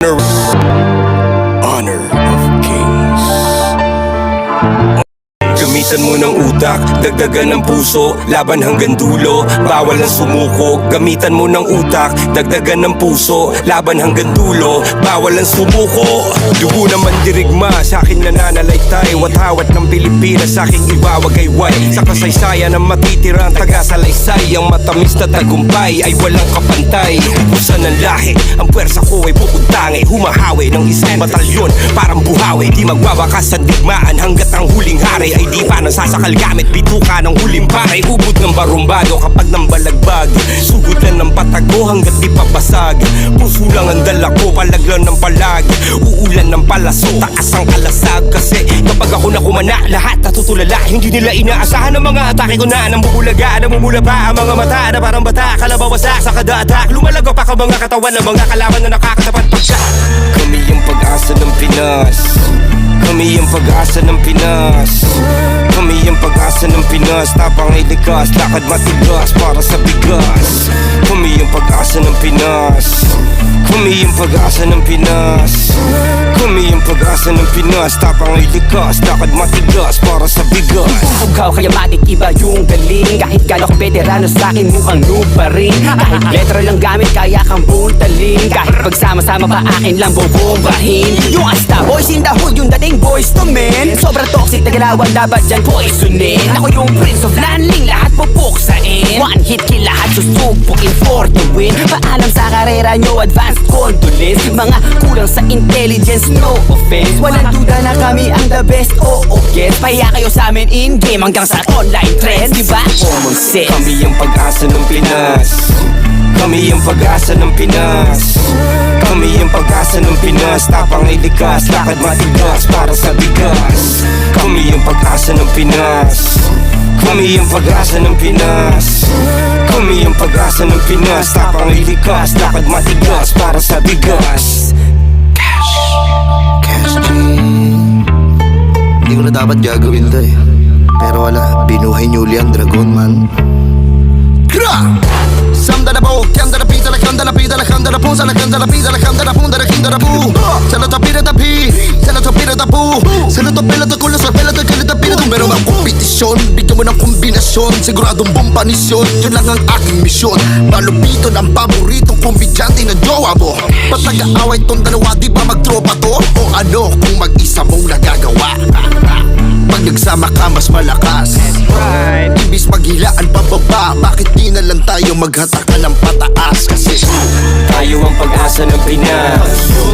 Honor of Kings. Gamitan mo ng utak, dagdagan ng puso, laban hanggang dulo, bawal ang sumuko. Gamitan mo ng utak, dagdagan ng puso, laban hanggang dulo, bawal ang sumuko. Dugo naman dirigma, sa akin nananalaytay, watawat ng Pilipinas, sa aking ibawagayway. Sa kasaysayan ng matitirang taga-salaysay, ang matamis na tagumpay ay walang kapantay. Pusan ng lahi, ang pwersa ko ay pupuntangi, humahawi ng isang batalyon, parang buhawi. Di magwawakas sa digmaan hanggat ang huling hari ay di pa nasasakal gamit bituka ng huling pare. Ubod ng barumbado kapag nang balagbag, sugod lang ng patago hanggat di papasag. Puso lang ang dala ko, palaglan ng palag, uulan ng palaso, taas ang kalasag. Kasi kapag ako nakumana, lahat natutulala. Hindi nila inaasahan ang mga atake ko na nambubulaga, namumula pa ang mga mata na parang bata, kalabawasak sa kada attack. Lumalago pa ka mga katawan ng mga kalaban na nakakatapat pa siya. Kami yung pag-asa ng Pinas, kami yung pag-asa ng Pinas, kami yung pag-asa ng Pinas. Tapang ay likas, lakad matigas para sa bigas. Kami yung pag-asa ng Pinas, kami yung pag-asa ng Pinas, kami yung pag-asa ng Pinas. Tapang ay likas, lakad matigas para sa bigas. Ikaw kaya matik iba yung galing, kahit gano'ng veterano sa'kin mukhang noob pa rin. Kahit letra lang gamit kaya kang buntalin, kahit pagsama-sama pa akin lang bobombahin. Yung Asta Boys in the hood, yung dating boys to men. Sobrang toxic na galawan, dapat dyan poisonin. Ako yung Prince of Landing, lahat pupuksain. One hit kill, lahat susupukin for the win. Paalam sa karera nyo, advanced condolence. Mga kulang sa intelligence, no offense. Walang duda na kami ang the best, oo gets. Pahiya kayo sa amin in-game hanggang sa online trends, diba? Common sense. Kami yung pag-asa ng Pinas, kami yung pag-asa ng Pinas, kami yung pag-asa ng Pinas. Tapang ay likas, lakad matigas para sa bigas. Kami yung pag-asa ng Pinas, kami yung pag-asa ng Pinas, kami yung pag-asa ng Pinas. Tapang ay likas, lakad matigas para sa bigas. Cash G. Hindi ko na dapat gagawin to eh, pero wala, binuhay niyo uli ang dragon man. Samda na po, kanda na pita, la kanda na pita, la kanda na punsa, la kanda na pita, la kanda na punda, la kinda na pu. Sa lato pira tapi, sa lato pira tapu, sa lato pila to kulo, sa pila to kalita pila to. Meron ang kompetisyon, bigyan mo ng kombinasyon, siguradong bombanisyon, yun lang ang aking misyon. Malupito ng paboritong kombidyante ng jowa mo. Ba't nag-aaway tong dalawa, di ba magtropa to? O ano kung mag-isa mong nagagawa? Pag nagsama ka mas malakas, ibis maghilaan pababa, bakit di na lang tayo maghatakan ng pataas? Kasi tayo ang pag-asa ng Pinas.